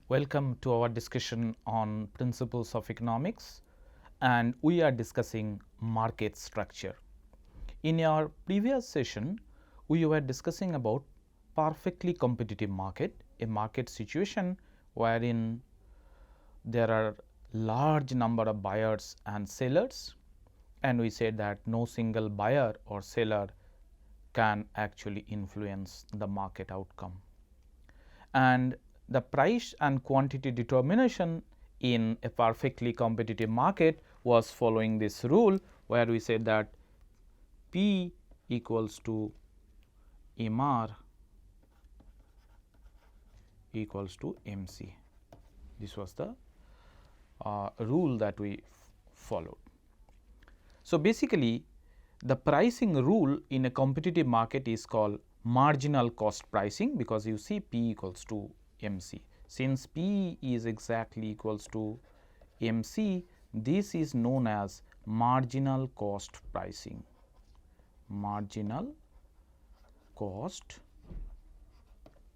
Welcome to our discussion on principles of economics, and we are discussing market structure. In our previous session, we were discussing about perfectly competitive market, a market situation wherein there are large number of buyers and sellers, and we said that no single buyer or seller can actually influence the market outcome. And the price and quantity determination in a perfectly competitive market was following this rule, where we said that P equals to MR equals to MC. This was the rule that we followed. So, basically the pricing rule in a competitive market is called marginal cost pricing, because you see P equals to MC. Since P is exactly equals to MC, this is known as marginal cost pricing. Marginal cost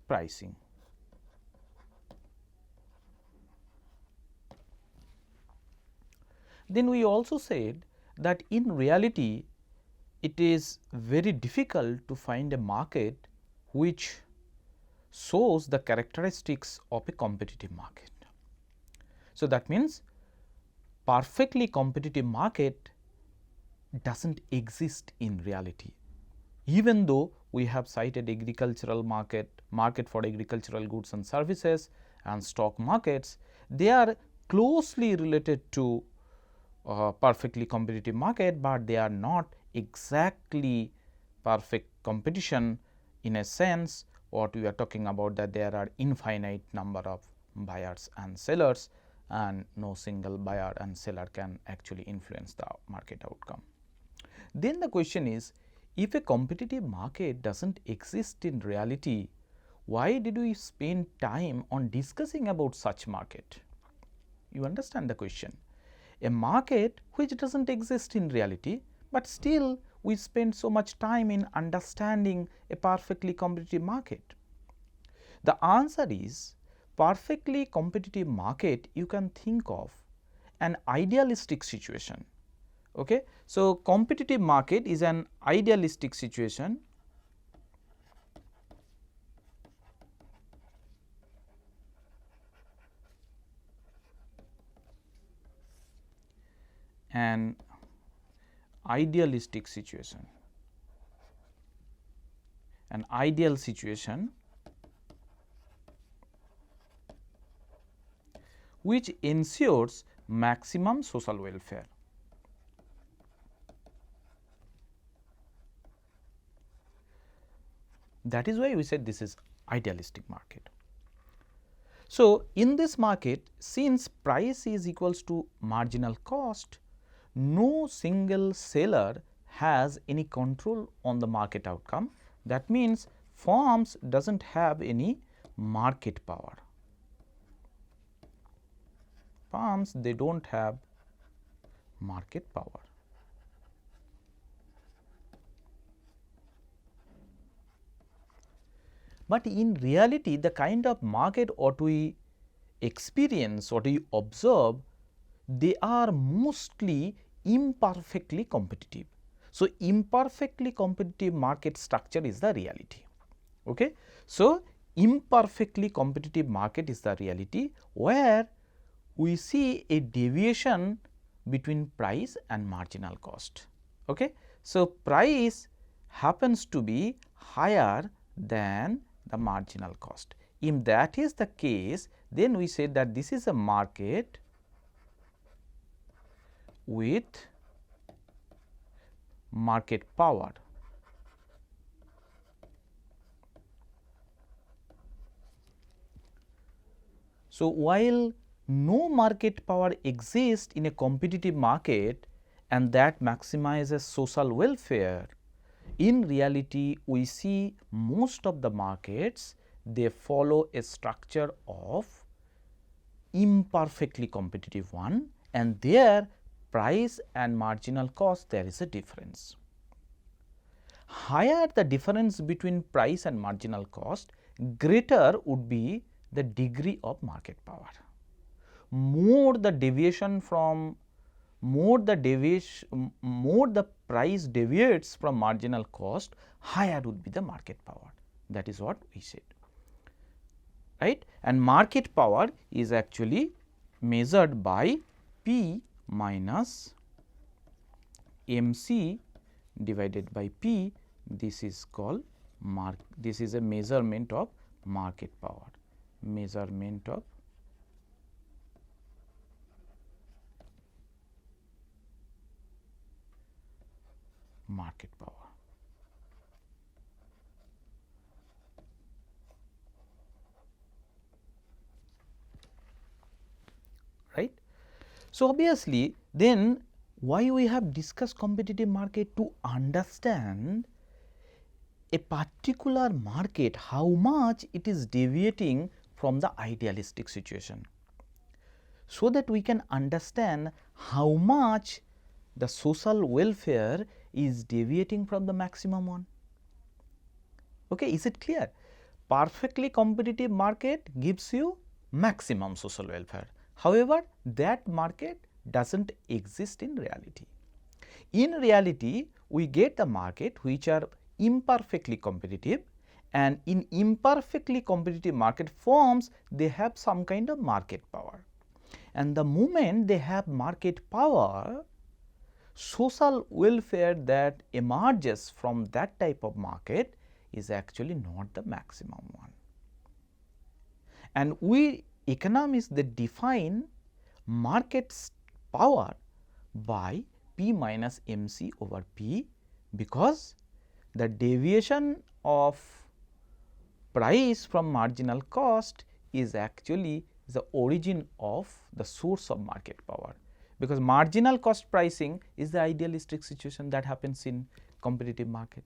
pricing. Then we also said that in reality it is very difficult to find a market which shows the characteristics of a competitive market. So, that means perfectly competitive market does not exist in reality, even though we have cited agricultural market, market for agricultural goods and services, and stock markets. They are closely related to perfectly competitive market, but they are not exactly perfect competition. In a sense, what we are talking about, that there are infinite number of buyers and sellers, and no single buyer and seller can actually influence the market outcome. Then the question is, if a competitive market does not exist in reality, why did we spend time on discussing about such market? You understand the question. A market which does not exist in reality, but still we spend so much time in understanding a perfectly competitive market. The answer is, perfectly competitive market you can think of an idealistic situation. Okay? So, competitive market is an idealistic situation an idealistic situation, an ideal situation which ensures maximum social welfare. That is why we said this is idealistic market. So, in this market, since price is equals to marginal cost, no single seller has any control on the market outcome. That means firms does not have any market power. Firms, they do not have market power. But in reality, the kind of market what we experience, what we observe, they are mostly imperfectly competitive. So, imperfectly competitive market structure is the reality. Okay? So, imperfectly competitive market is the reality where we see a deviation between price and marginal cost. Okay? So, price happens to be higher than the marginal cost. If that is the case, then we say that this is a market with market power. So, while no market power exists in a competitive market and that maximizes social welfare, in reality we see most of the markets, they follow a structure of imperfectly competitive one, and there price and marginal cost, there is a difference. Higher the difference between price and marginal cost, greater would be the degree of market power. More the price deviates from marginal cost, higher would be the market power. That is what we said, right. And market power is actually measured by P minus MC divided by P. This is called this is a measurement of market power, measurement of market power. Right. So, obviously, then why we have discussed competitive market? To understand a particular market, how much it is deviating from the idealistic situation, so that we can understand how much the social welfare is deviating from the maximum one. Okay, is it clear? Perfectly competitive market gives you maximum social welfare. However, that market does not exist in reality. In reality, we get the market which are imperfectly competitive, and in imperfectly competitive market forms, they have some kind of market power. And the moment they have market power, social welfare that emerges from that type of market is actually not the maximum one. And we economists, they define market power by P minus MC over P, because the deviation of price from marginal cost is actually the origin of the source of market power, because marginal cost pricing is the idealistic situation that happens in competitive market.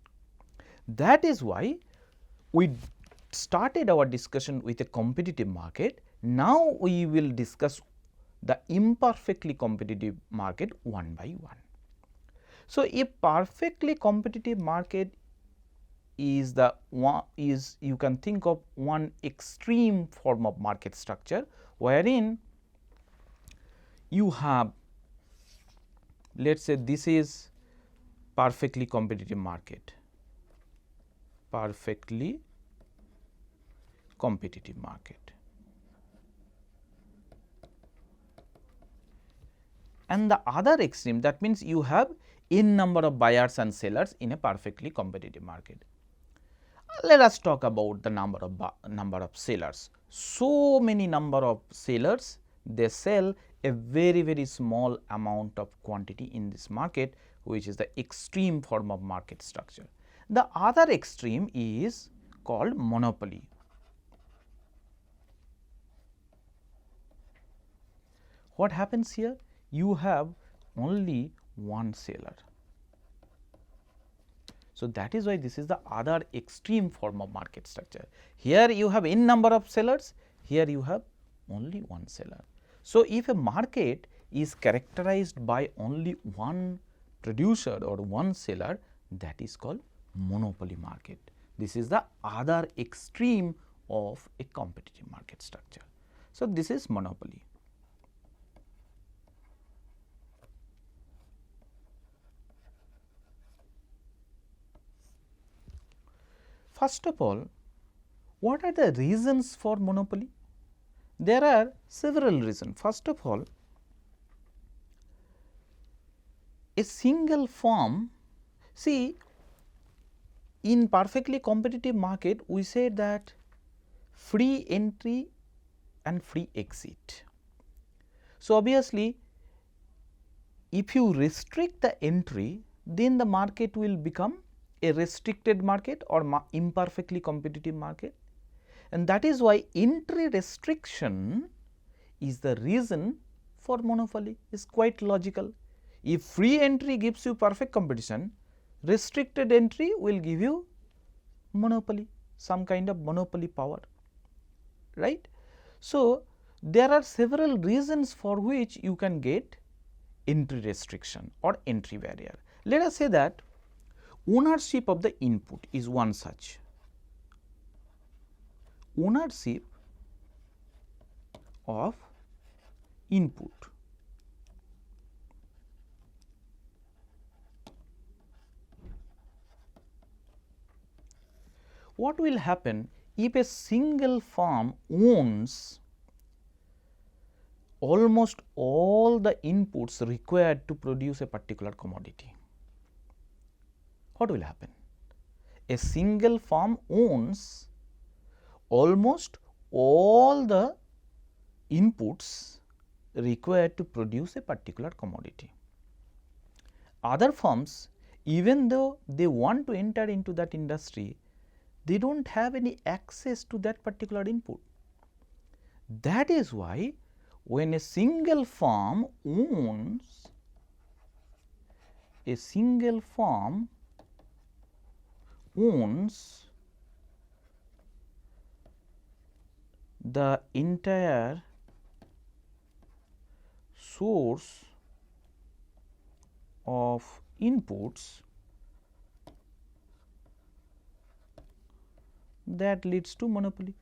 That is why we started our discussion with a competitive market. Now we will discuss the imperfectly competitive market one by one. So, a perfectly competitive market is the one, is you can think of one extreme form of market structure, wherein you have, let us say, this is perfectly competitive market, perfectly competitive market. And the other extreme, that means you have n number of buyers and sellers in a perfectly competitive market. Let us talk about the number of sellers. So many number of sellers, they sell a very small amount of quantity in this market, which is the extreme form of market structure. The other extreme is called monopoly. What happens here? You have only one seller. So, that is why this is the other extreme form of market structure. Here you have n number of sellers, here you have only one seller. So, if a market is characterized by only one producer or one seller, that is called monopoly market. This is the other extreme of a competitive market structure. So, this is monopoly. First of all, what are the reasons for monopoly? There are several reasons. First of all, a single firm, see, in perfectly competitive market, we said that free entry and free exit. So, obviously, if you restrict the entry, then the market will become a restricted market or imperfectly competitive market, and that is why entry restriction is the reason for monopoly. Is quite logical. If free entry gives you perfect competition, restricted entry will give you monopoly, some kind of monopoly power, right. So, there are several reasons for which you can get entry restriction or entry barrier. Let us say that ownership of the input is one such. Ownership of input. What will happen if a single firm owns almost all the inputs required to produce a particular commodity? What will happen? A single firm owns almost all the inputs required to produce a particular commodity. Other firms, even though they want to enter into that industry, they do not have any access to that particular input. That is why when a single firm owns the entire source of inputs, that leads to monopoly.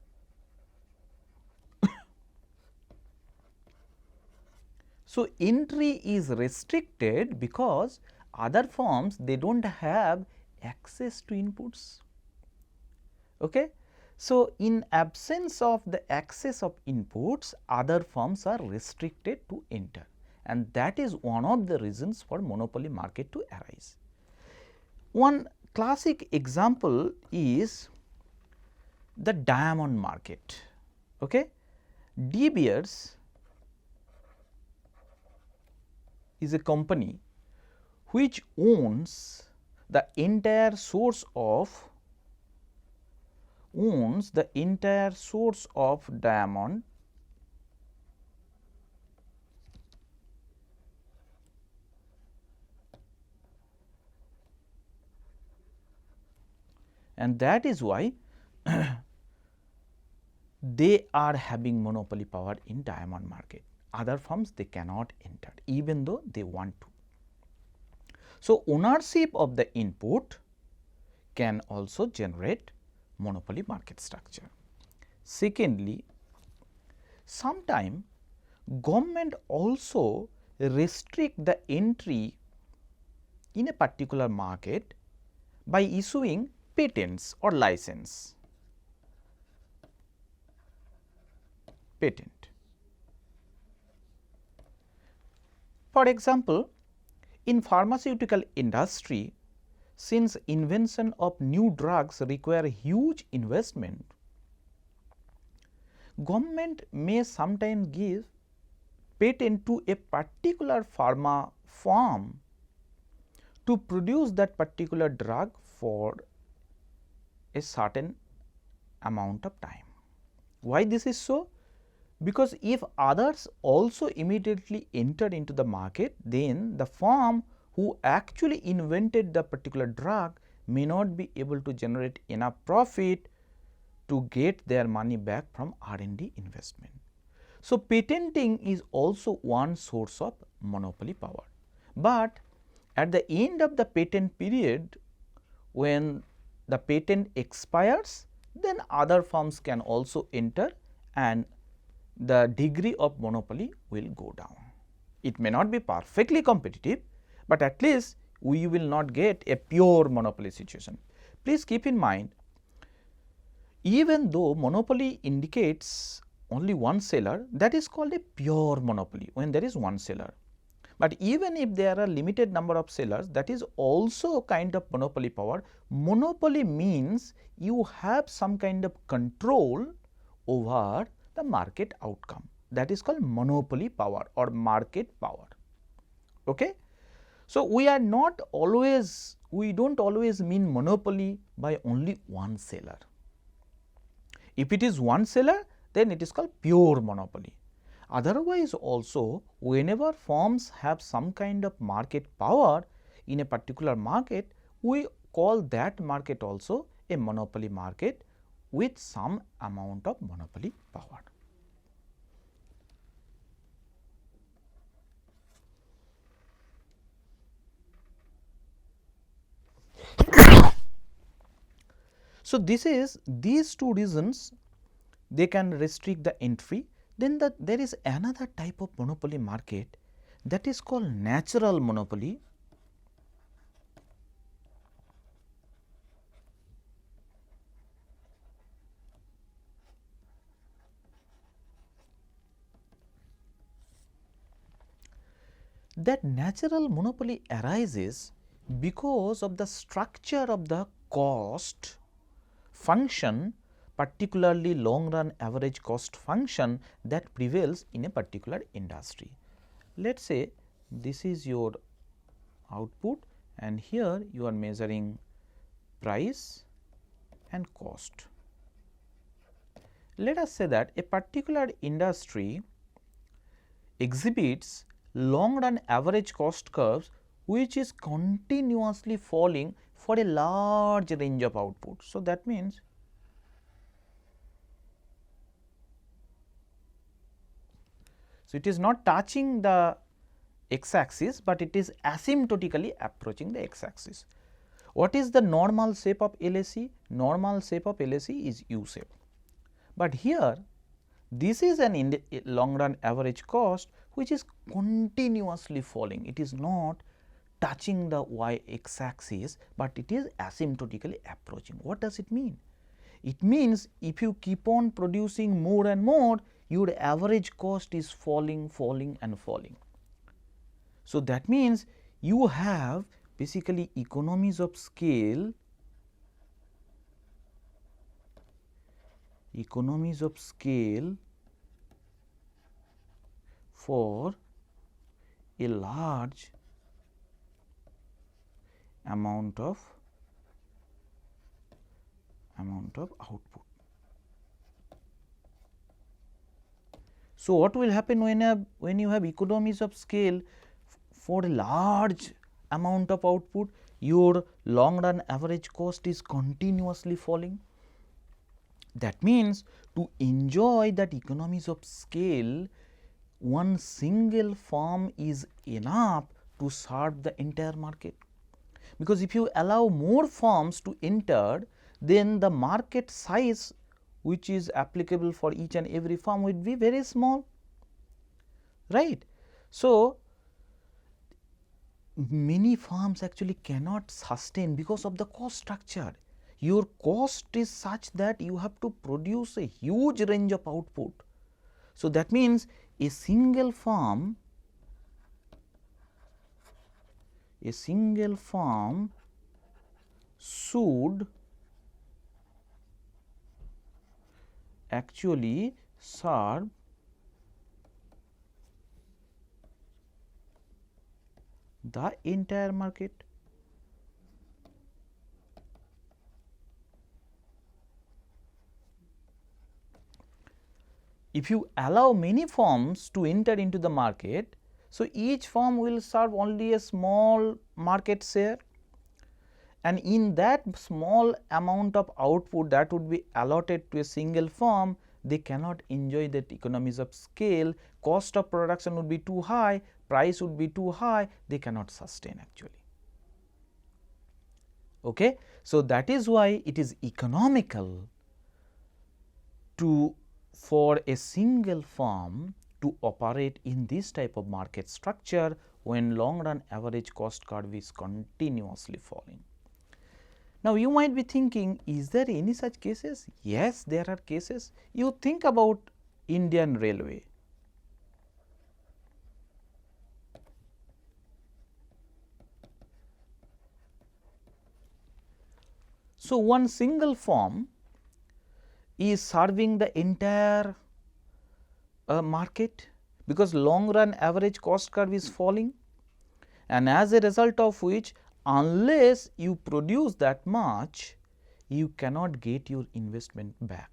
So, entry is restricted because other firms, they do not have access to inputs. Okay? So, in absence of the access of inputs, other firms are restricted to enter, and that is one of the reasons for monopoly market to arise. One classic example is the diamond market. Okay? De Beers is a company which owns the entire source of diamond, and that is why they are having monopoly power in diamond market. Other firms, they cannot enter even though they want to. So, ownership of the input can also generate monopoly market structure. Secondly, sometime government also restrict the entry in a particular market by issuing patents or license. Patent. For example, in pharmaceutical industry, since invention of new drugs require huge investment, government may sometimes give patent to a particular pharma firm to produce that particular drug for a certain amount of time. Why this is so? Because if others also immediately enter into the market, then the firm who actually invented the particular drug may not be able to generate enough profit to get their money back from R&D investment. So, patenting is also one source of monopoly power, but at the end of the patent period, when the patent expires, then other firms can also enter and the degree of monopoly will go down. It may not be perfectly competitive, but at least we will not get a pure monopoly situation. Please keep in mind, even though monopoly indicates only one seller, that is called a pure monopoly when there is one seller. But even if there are limited number of sellers, that is also a kind of monopoly power. Monopoly means you have some kind of control over the market outcome, that is called monopoly power or market power. Okay? So, we do not always mean monopoly by only one seller. If it is one seller, then it is called pure monopoly. Otherwise also, whenever firms have some kind of market power in a particular market, we call that market also a monopoly market with some amount of monopoly power. So, these two reasons, they can restrict the entry. Then there is another type of monopoly market that is called natural monopoly. That natural monopoly arises because of the structure of the cost function, particularly long run average cost function that prevails in a particular industry. Let us say this is your output and here you are measuring price and cost. Let us say that a particular industry exhibits long run average cost curves which is continuously falling for a large range of output. So, that means it is not touching the x axis, but it is asymptotically approaching the x axis. What is the normal shape of LAC? Normal shape of LAC is U shape, but here this is an long run average cost which is continuously falling. It is not touching the y x axis, but it is asymptotically approaching. What does it mean? It means if you keep on producing more and more, your average cost is falling, falling and falling. So, that means you have basically economies of scale, for a large amount of output. So, what will happen when you have economies of scale for a large amount of output? Your long run average cost is continuously falling. That means to enjoy that economies of scale, one single firm is enough to serve the entire market, because if you allow more firms to enter, then the market size which is applicable for each and every firm would be very small, right. So, many firms actually cannot sustain because of the cost structure. Your cost is such that you have to produce a huge range of output. So, that means a single firm should actually serve the entire market. If you allow many firms to enter into the market, so each firm will serve only a small market share, and in that small amount of output that would be allotted to a single firm, they cannot enjoy that economies of scale, cost of production would be too high, price would be too high, they cannot sustain actually. Okay? So, that is why it is economical for a single firm to operate in this type of market structure when long run average cost curve is continuously falling. Now, you might be thinking, is there any such cases? Yes, there are cases. You think about Indian Railway. So, one single firm is serving the entire market, because long run average cost curve is falling, and as a result of which, unless you produce that much, you cannot get your investment back.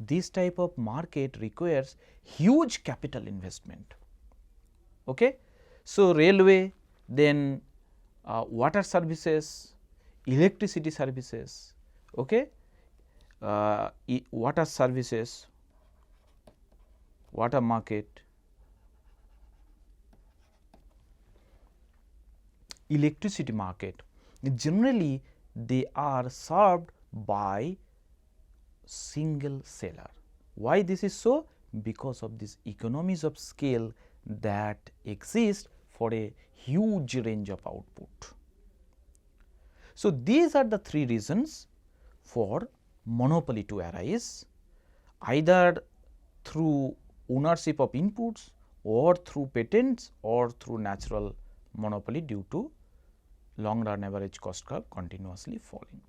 This type of market requires huge capital investment. Okay? So, railway, then water services, electricity services, okay? Water services, water market, electricity market, generally they are served by single seller. Why this is so? because of these economies of scale that exist for a huge range of output. So, these are the three reasons for monopoly to arise, either through ownership of inputs or through patents or through natural monopoly due to long run average cost curve continuously falling.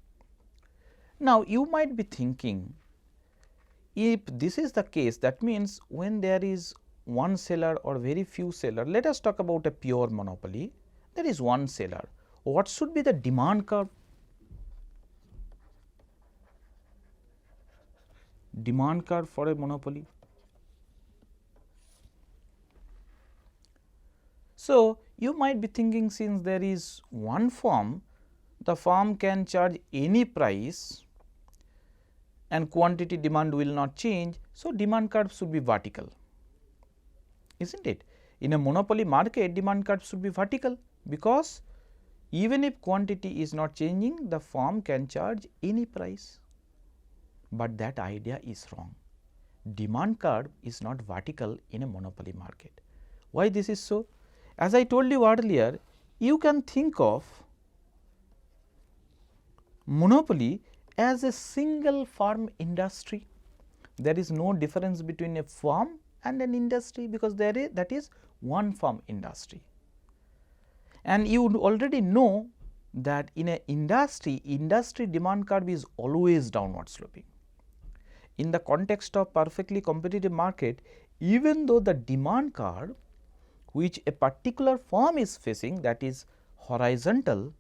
Now, you might be thinking, if this is the case, that means when there is one seller or very few seller, let us talk about a pure monopoly, there is one seller, what should be the demand curve? Demand curve for a monopoly. So, you might be thinking, since there is one firm, the firm can charge any price and quantity demand will not change. So, demand curve should be vertical, is not it? In a monopoly market, demand curve should be vertical, because even if quantity is not changing, the firm can charge any price, but that idea is wrong. Demand curve is not vertical in a monopoly market. Why this is so? As I told you earlier, you can think of monopoly as a single firm industry. There is no difference between a firm and an industry, because that is one firm industry. And you already know that in an industry demand curve is always downward sloping. In the context of perfectly competitive market, even though the demand curve which a particular firm is facing, that is horizontal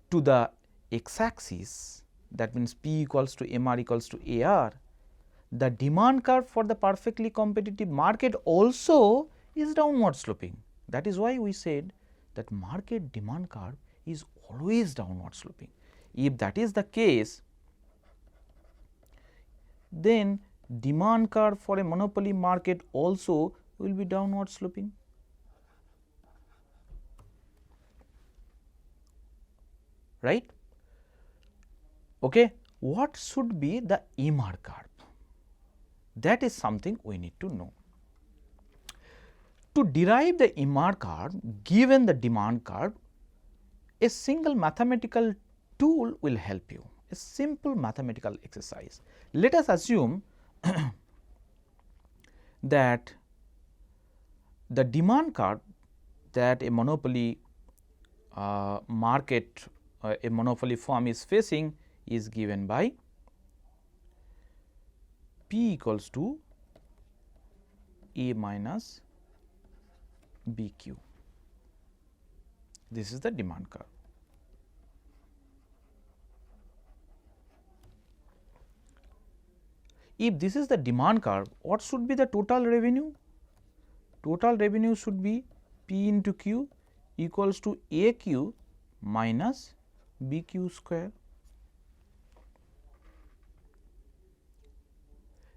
to the x axis, that means P equals to MR equals to AR, the demand curve for the perfectly competitive market also is downward sloping. That is why we said that market demand curve is always downward sloping. If that is the case, then demand curve for a monopoly market also will be downward sloping. Right? Okay. What should be the MR curve? That is something we need to know. To derive the MR curve given the demand curve, a single mathematical tool will help you, a simple mathematical exercise. Let us assume that the demand curve that a monopoly market, a monopoly firm is facing is given by P equals to A minus BQ. This is the demand curve. If this is the demand curve, what should be the total revenue? Total revenue should be P into Q equals to AQ minus BQ square.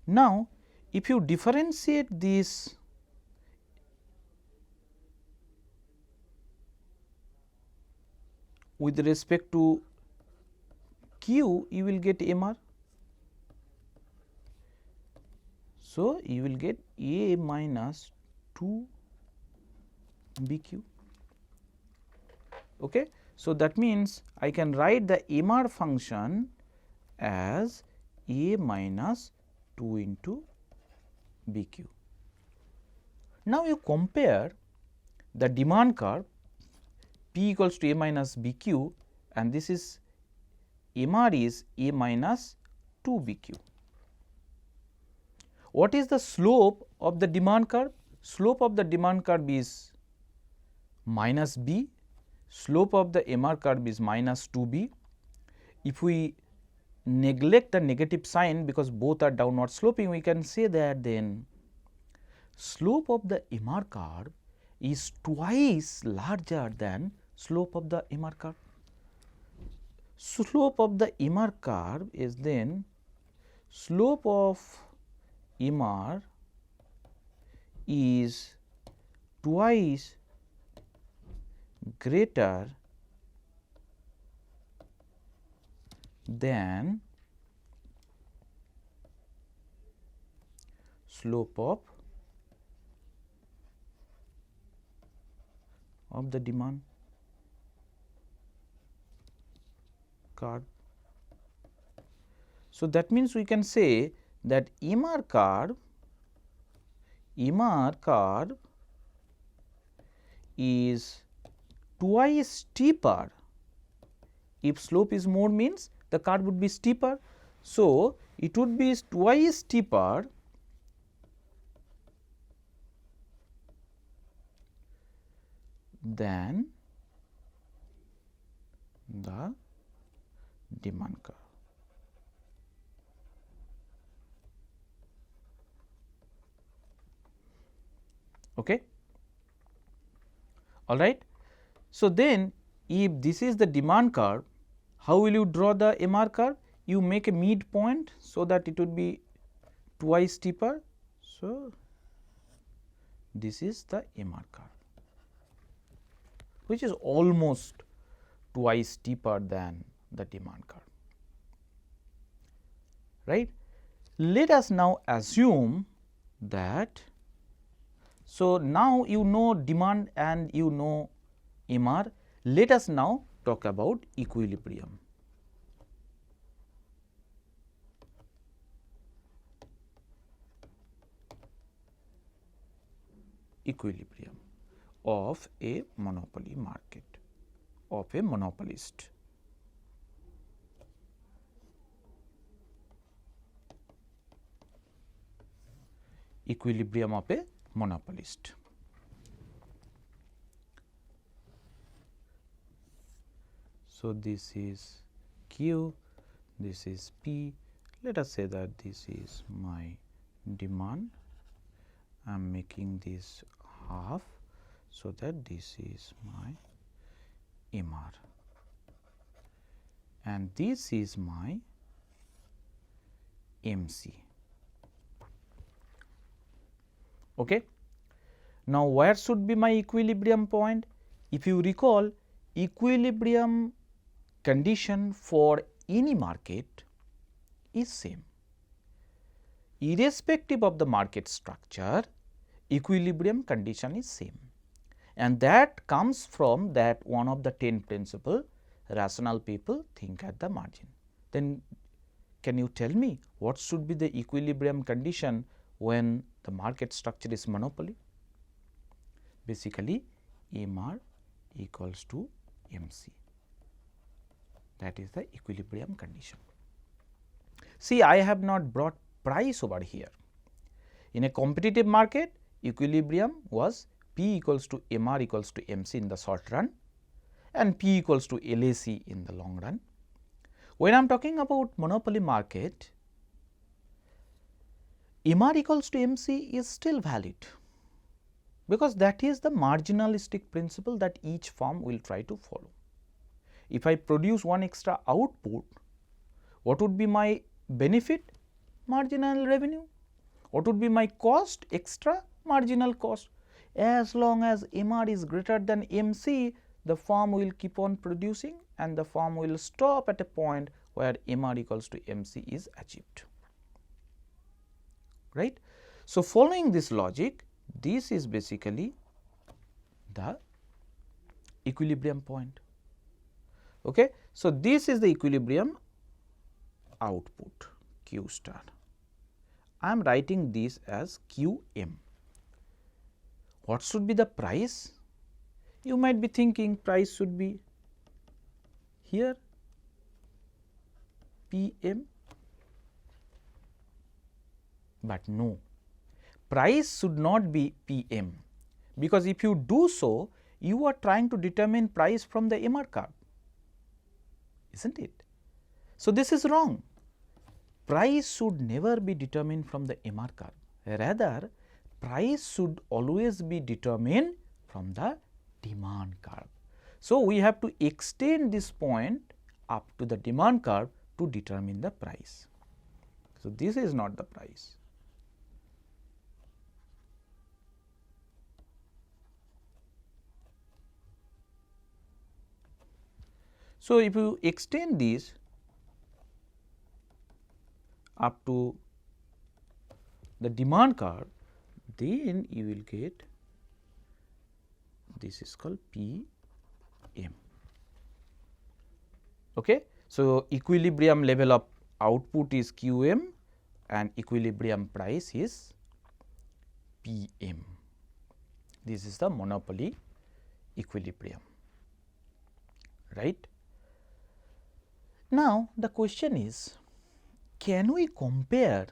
Now, if you differentiate this with respect to Q, you will get MR. So, you will get A minus 2 BQ. Okay. So, that means I can write the MR function as A minus 2 into BQ. Now, you compare the demand curve P equals to A minus BQ, and this is MR is A minus 2 BQ. What is the slope of the demand curve? Slope of the demand curve is minus B, slope of the MR curve is minus 2B. If we neglect the negative sign, because both are downward sloping, we can say that then slope of the MR curve is twice larger than slope of the MR curve. Slope of the MR curve is then slope of MR is twice greater than slope of the demand curve. So, that means we can say that MR curve is twice steeper. If slope is more means the curve would be steeper. So, it would be twice steeper than the demand curve. Okay. All right. So, then if this is the demand curve, how will you draw the MR curve? You make a midpoint so that it would be twice steeper. So, this is the MR curve, which is almost twice steeper than the demand curve, right. Let us now assume that, so now you know demand and you know MR. Let us now talk about equilibrium. Equilibrium of a monopoly market, of a monopolist. Equilibrium of a monopolist. So, this is Q, this is P. Let us say that this is my demand. I am making this half, so that this is my MR, and this is my MC. Okay. Now, where should be my equilibrium point? If you recall, equilibrium condition for any market is same. Irrespective of the market structure, equilibrium condition is same, and that comes from that one of the 10 principle rational people think at the margin. Then can you tell me what should be the equilibrium condition when the market structure is monopoly? Basically, MR equals to MC. That is the equilibrium condition. See, I have not brought price over here. In a competitive market, equilibrium was P equals to MR equals to MC in the short run and P equals to LAC in the long run. When I am talking about monopoly market, MR equals to MC is still valid, because that is the marginalistic principle that each firm will try to follow. If I produce one extra output, what would be my benefit? Marginal revenue. What would be my cost? Extra marginal cost. As long as MR is greater than MC, the firm will keep on producing and the firm will stop at a point where MR equals to MC is achieved, right. So, following this logic, this is basically the equilibrium point. Okay. So, this is the equilibrium output Q star. I am writing this as QM. What should be the price? You might be thinking price should be here PM, but no, price should not be PM, because if you do so, you are trying to determine price from the MR curve, isn't it? So, this is wrong. Price should never be determined from the MR curve, rather price should always be determined from the demand curve. So, we have to extend this point up to the demand curve to determine the price. So, this is not the price. So, if you extend this up to the demand curve, then you will get this is called P m. Okay. So, equilibrium level of output is Q m and equilibrium price is P m. This is the monopoly equilibrium, right. Now, the question is, can we compare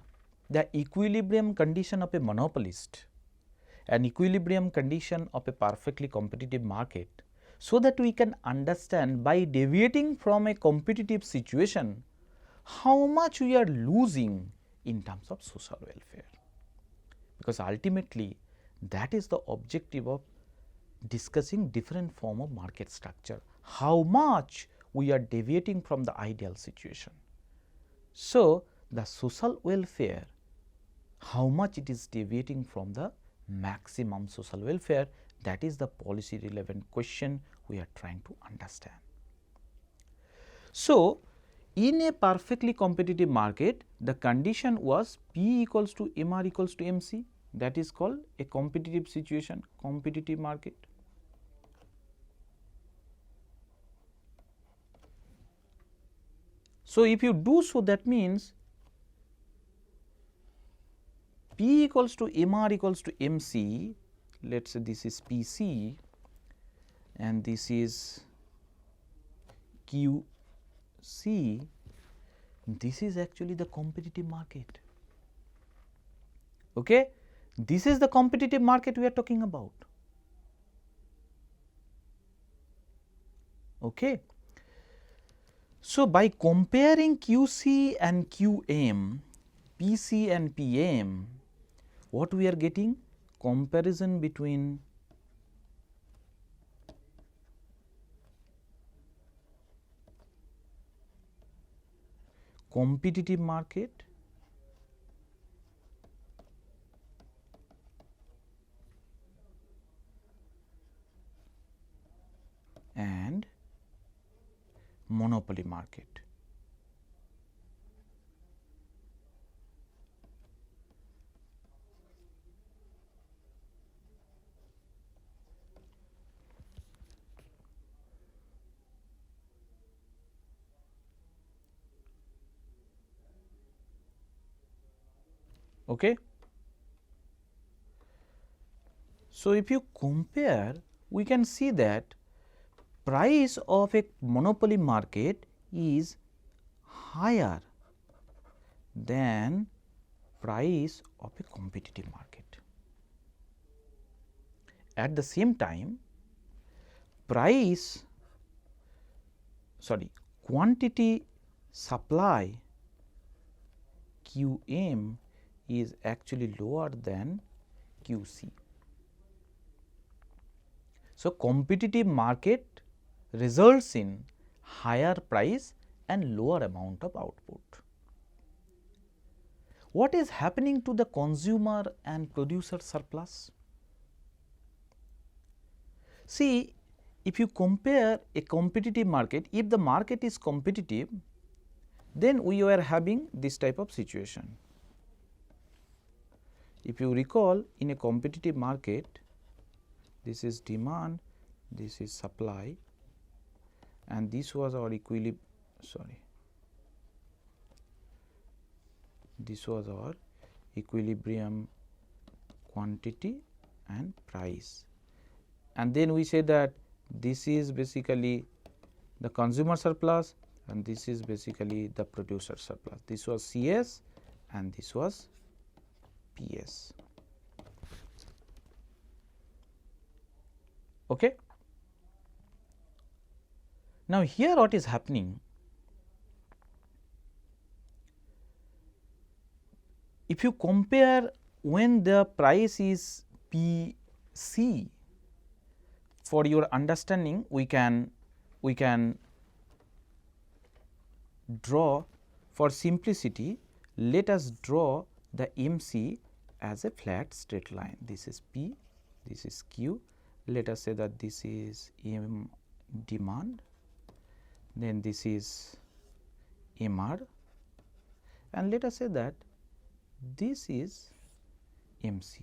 the equilibrium condition of a monopolist and equilibrium condition of a perfectly competitive market, so that we can understand by deviating from a competitive situation how much we are losing in terms of social welfare, because ultimately that is the objective of discussing different form of market structure, how much we are deviating from the ideal situation. So, the social welfare, how much it is deviating from the maximum social welfare, that is the policy relevant question we are trying to understand. So, in a perfectly competitive market, the condition was P equals to MR equals to MC, that is called a competitive situation, competitive market. So, if you do so, that means P equals to MR equals to MC, let us say this is PC and this is QC, this is actually the competitive market. Okay? This is the competitive market we are talking about. Okay. So, by comparing QC and QM, PC and PM, what we are getting? Comparison between competitive market and monopoly market. Okay. So, if you compare, we can see that price of a monopoly market is higher than price of a competitive market. At the same time, quantity supply QM is actually lower than QC. So, competitive market results in higher price and lower amount of output. What is happening to the consumer and producer surplus? See, if you compare a competitive market, if the market is competitive, then we were having this type of situation. If you recall, in a competitive market, this is demand, this is supply, and this was our this was our equilibrium quantity and price. And then we say that this is basically the consumer surplus and this is basically the producer surplus. This was CS and this was PS. Okay. Now, here what is happening? If you compare when the price is PC, for your understanding, we can draw, for simplicity, let us draw the MC as a flat straight line. This is P, this is Q. Let us say that this is M demand, then this is MR, and let us say that this is MC.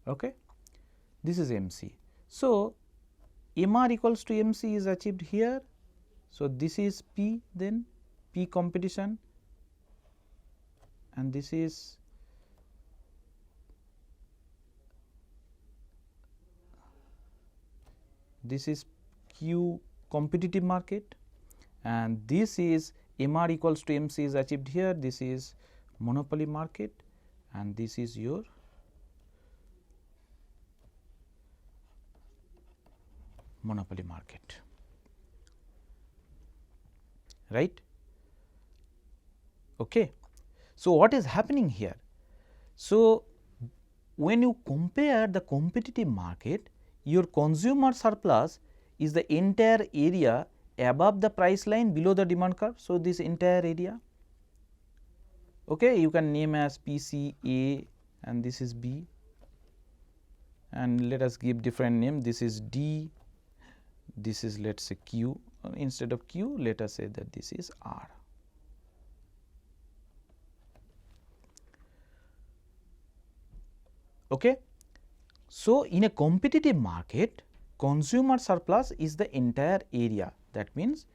Okay. This is MC. So, MR equals to MC is achieved here. So, this is P, then P competition, and this is Q competitive market, and this is MR equals to MC is achieved here. This is monopoly market, and this is your monopoly market, right. Okay. So, what is happening here? So, when you compare the competitive market, your consumer surplus is the entire area above the price line below the demand curve. So, this entire area, okay, you can name as PC A and this is B, and let us give different name. This is D, this is let us say Q, instead of Q let us say that this is R. Okay. So, in a competitive market, consumer surplus is the entire area, that means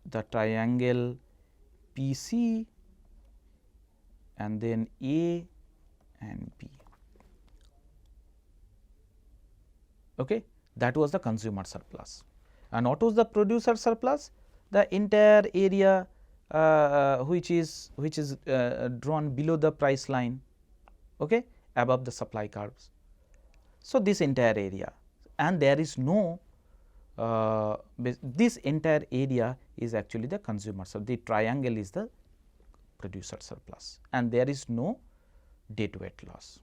the triangle PC and then A and B. Okay. That was the consumer surplus. And what was the producer surplus? The entire area which is drawn below the price line, okay, above the supply curves. So, this entire area, and there is no this entire area is actually the consumer. So, the triangle is the producer surplus, and there is no deadweight loss.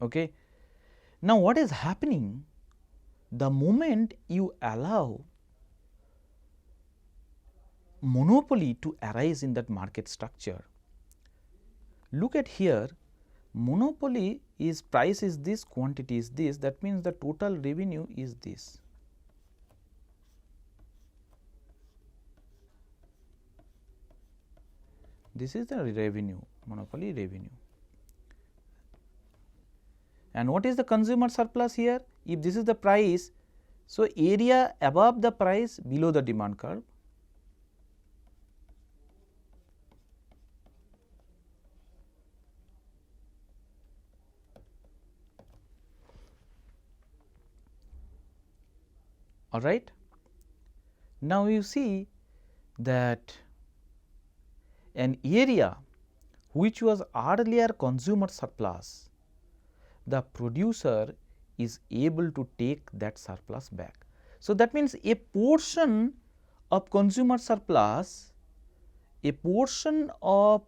Okay. Now, what is happening? The moment you allow monopoly to arise in that market structure, look at here, monopoly is price is this, quantity is this, that means the total revenue is this. This is the revenue, monopoly revenue. And what is the consumer surplus here? If this is the price, so area above the price below the demand curve. All right. Now, you see that an area which was earlier consumer surplus, the producer is able to take that surplus back. So, that means a portion of consumer surplus, a portion of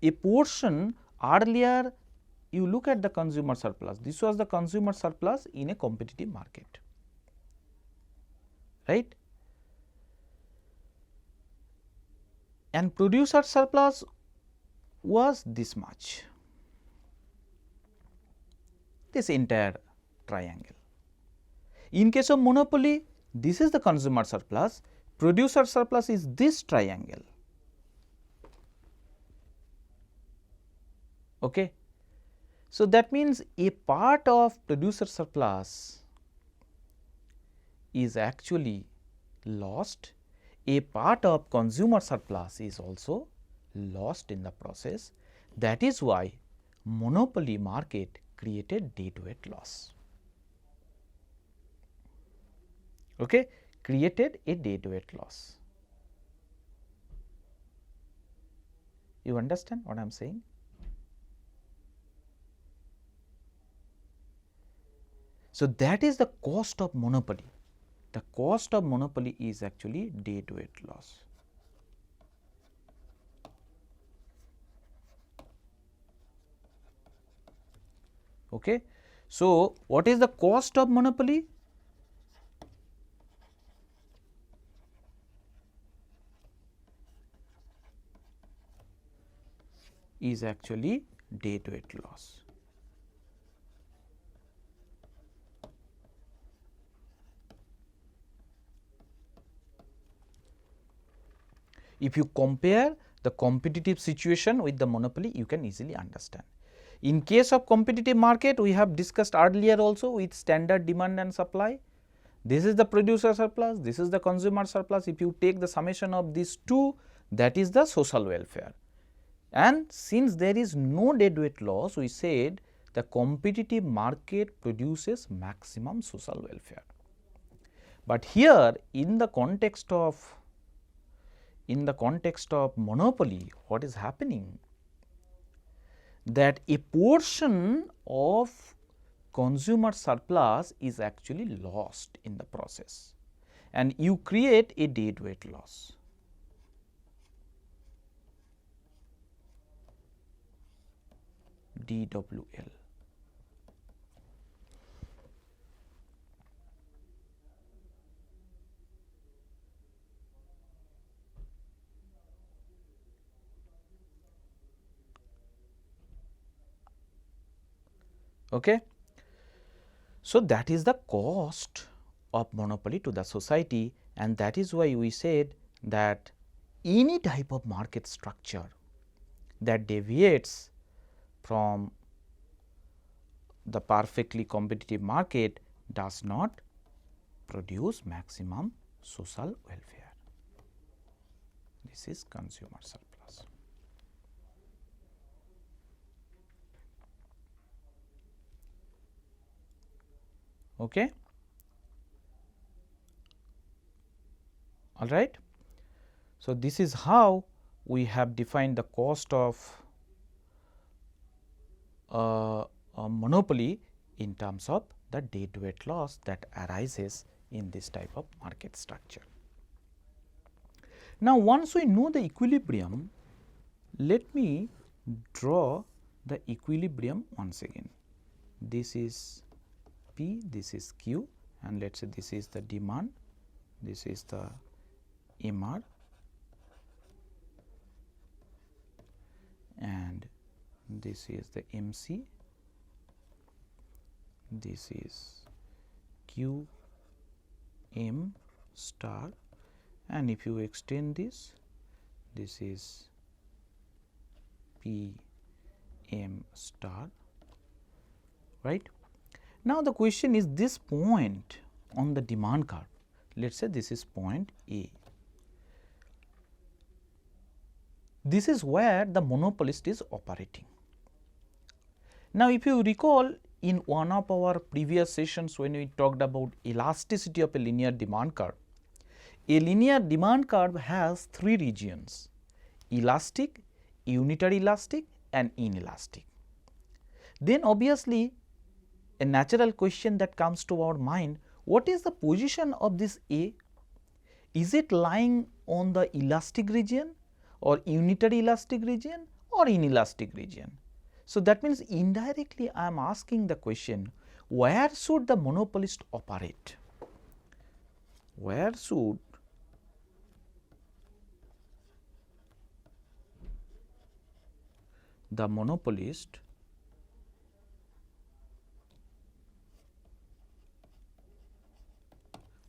a portion earlier, you look at the consumer surplus, this was the consumer surplus in a competitive market, right. And producer surplus was this much, this entire triangle. In case of monopoly, this is the consumer surplus, producer surplus is this triangle. Okay. So, that means a part of producer surplus is actually lost, a part of consumer surplus is also lost in the process. That is why monopoly market created deadweight loss. Okay, created a deadweight loss. You understand what I am saying? So, that is the cost of monopoly. The cost of monopoly is actually deadweight loss. Okay. So, what is the cost of monopoly? Is actually deadweight loss. If you compare the competitive situation with the monopoly, you can easily understand. In case of competitive market, we have discussed earlier also with standard demand and supply. This is the producer surplus, this is the consumer surplus. If you take the summation of these two, that is the social welfare. And since there is no deadweight loss, we said the competitive market produces maximum social welfare. But here in the context of monopoly, what is happening? That a portion of consumer surplus is actually lost in the process, and you create a deadweight loss. DWL. Okay. So, that is the cost of monopoly to the society, and that is why we said that any type of market structure that deviates from the perfectly competitive market does not produce maximum social welfare. This is consumer surplus. Okay. All right. So, this is how we have defined the cost of a monopoly in terms of the deadweight loss that arises in this type of market structure. Now, once we know the equilibrium, let me draw the equilibrium once again. This is P, this is Q, and let us say this is the demand, this is the MR, and this is the MC, this is Q M star, and if you extend this, this is P M star, right. Now, the question is this point on the demand curve, let us say this is point A. This is where the monopolist is operating. Now, if you recall in one of our previous sessions when we talked about elasticity of a linear demand curve, a linear demand curve has three regions: elastic, unitary elastic and inelastic. Then obviously, a natural question that comes to our mind, what is the position of this A? Is it lying on the elastic region or unitary elastic region or inelastic region? So, that means indirectly I am asking the question, where should the monopolist operate? Where should the monopolist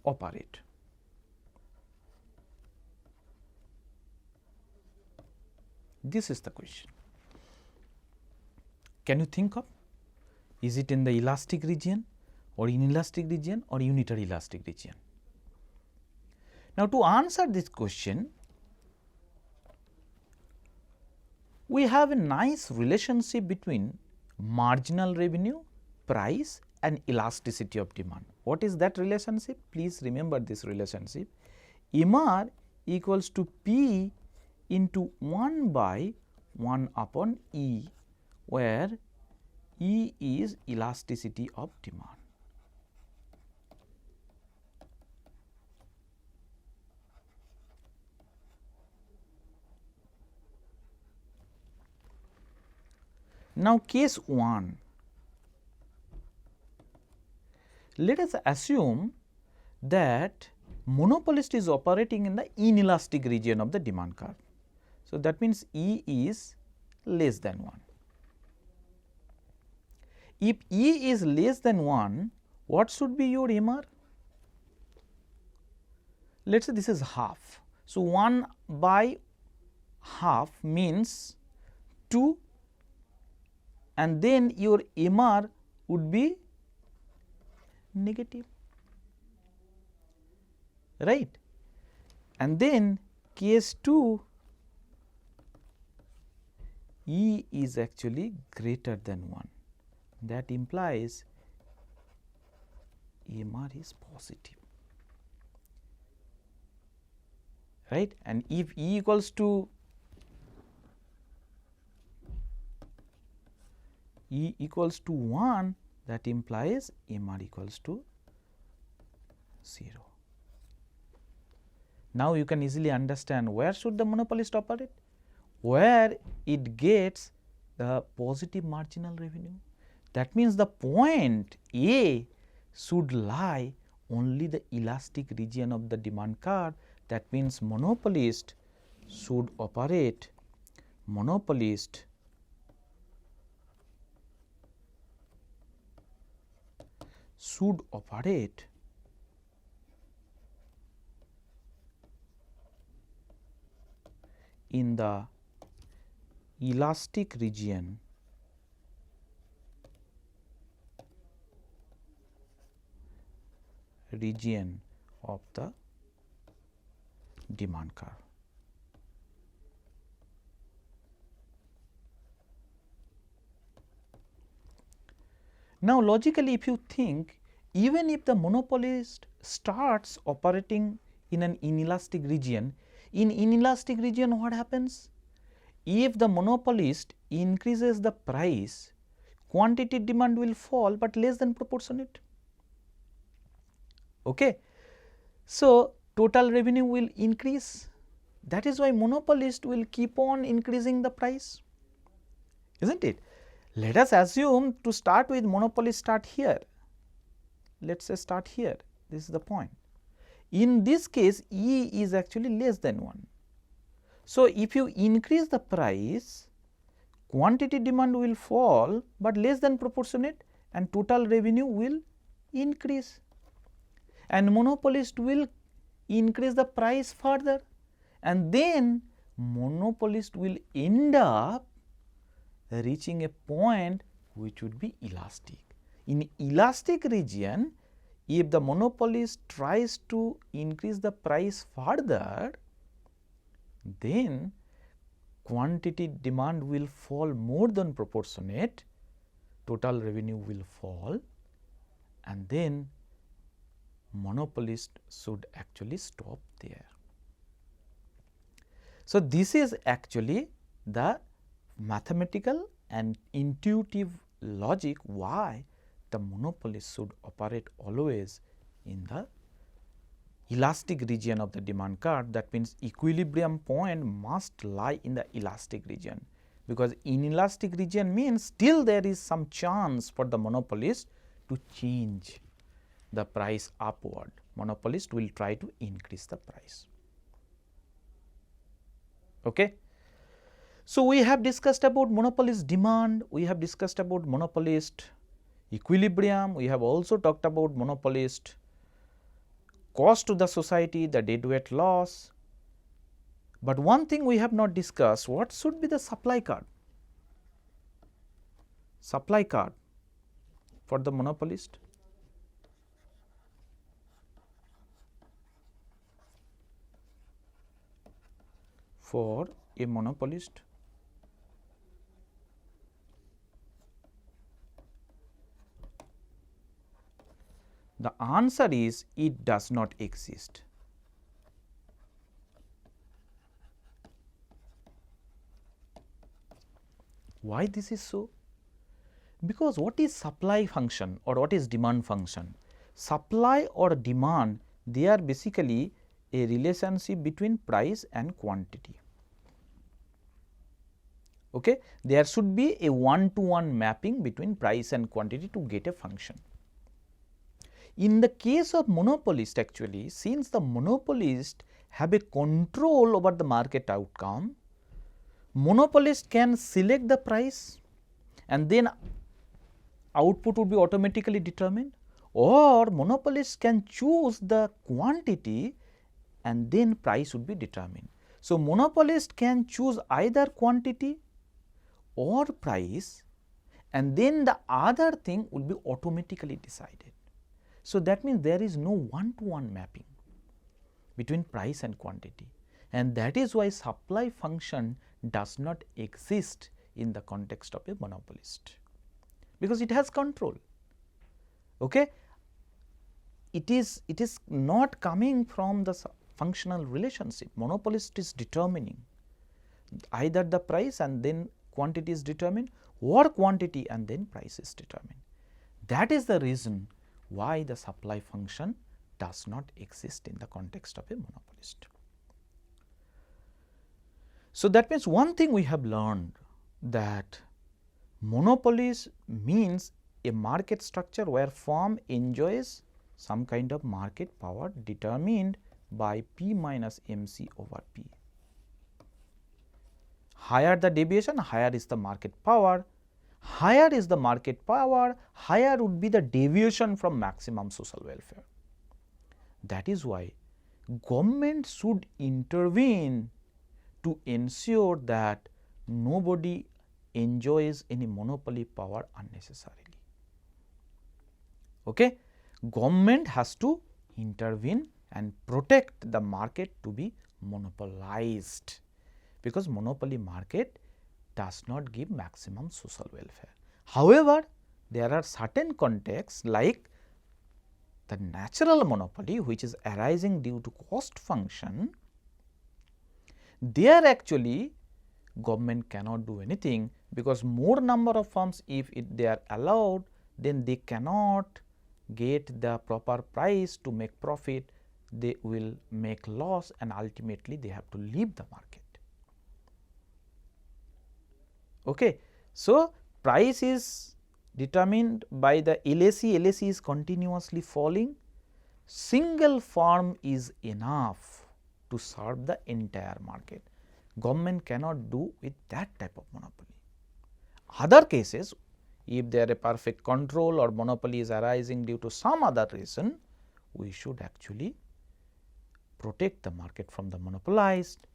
operate? This is the question. Can you think of, is it in the elastic region or inelastic region or unitary elastic region? Now, to answer this question, we have a nice relationship between marginal revenue, price and elasticity of demand. What is that relationship? Please remember this relationship. MR equals to P into 1 by 1 upon E, where E is elasticity of demand. Now, case 1, let us assume that monopolist is operating in the inelastic region of the demand curve. So, that means E is less than 1. If E is less than 1, what should be your MR? Let us say this is half. So, 1 by half means 2, and then your MR would be negative, right. And then case 2, E is actually greater than 1, that implies MR is positive, right. And if E equals to 1, that implies MR equals to 0. Now, you can easily understand where should the monopolist operate, where it gets the positive marginal revenue. That means, the point A should lie only the elastic region of the demand curve. That means, monopolist should operate in the elastic region of the demand curve. Now, logically, if you think, even if the monopolist starts operating in an inelastic region, in inelastic region what happens? If the monopolist increases the price, quantity demand will fall, but less than proportionate. Okay. So, total revenue will increase. That is why monopolist will keep on increasing the price, is not it? Let us assume, to start with, monopolist start here. Let us say start here, this is the point. In this case, E is actually less than 1. So, if you increase the price, quantity demand will fall, but less than proportionate, and total revenue will increase, and monopolist will increase the price further, and then monopolist will end up reaching a point which would be elastic. In elastic region, if the monopolist tries to increase the price further, then quantity demand will fall more than proportionate, total revenue will fall, and then monopolist should actually stop there. So, this is actually the mathematical and intuitive logic why the monopolist should operate always in the elastic region of the demand curve. That means, equilibrium point must lie in the elastic region, because inelastic region means still there is some chance for the monopolist to change the price upward. Monopolist will try to increase the price. Okay. So, we have discussed about monopolist demand, we have discussed about monopolist equilibrium, we have also talked about monopolist cost to the society, the deadweight loss. But one thing we have not discussed, what should be the supply curve? Supply curve for the monopolist. For a monopolist. The answer is, it does not exist. Why this is so? Because what is supply function or what is demand function? Supply or demand, they are basically a relationship between price and quantity. Okay? There should be a one-to-one mapping between price and quantity to get a function. In the case of monopolist, actually, since the monopolist have a control over the market outcome, monopolist can select the price and then output would be automatically determined, or monopolist can choose the quantity and then price would be determined. So, monopolist can choose either quantity or price, and then the other thing will be automatically decided. So, that means there is no one-to-one mapping between price and quantity, and that is why supply function does not exist in the context of a monopolist, because it has control. Okay? It is not coming from the functional relationship. Monopolist is determining either the price and then quantity is determined, or quantity and then price is determined. That is the reason why the supply function does not exist in the context of a monopolist. So, that means one thing we have learned, that monopolies means a market structure where firm enjoys some kind of market power determined by P minus MC over P. Higher the deviation, higher is the market power. Higher is the market power, higher would be the deviation from maximum social welfare. That is why government should intervene to ensure that nobody enjoys any monopoly power unnecessarily. Okay? Government has to intervene and protect the market to be monopolized, because monopoly market does not give maximum social welfare. However, there are certain contexts like the natural monopoly, which is arising due to cost function. There actually government cannot do anything, because more number of firms, if they are allowed, then they cannot get the proper price to make profit, they will make loss, and ultimately they have to leave the market. Okay. So, price is determined by the LAC, LAC is continuously falling, single firm is enough to serve the entire market. Government cannot do with that type of monopoly. Other cases, if there is a perfect control or monopoly is arising due to some other reason, we should actually protect the market from the monopolized,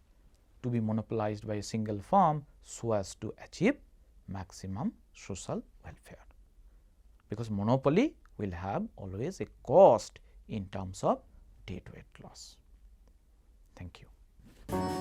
to be monopolized by a single firm, so as to achieve maximum social welfare, because monopoly will have always a cost in terms of deadweight loss. Thank you.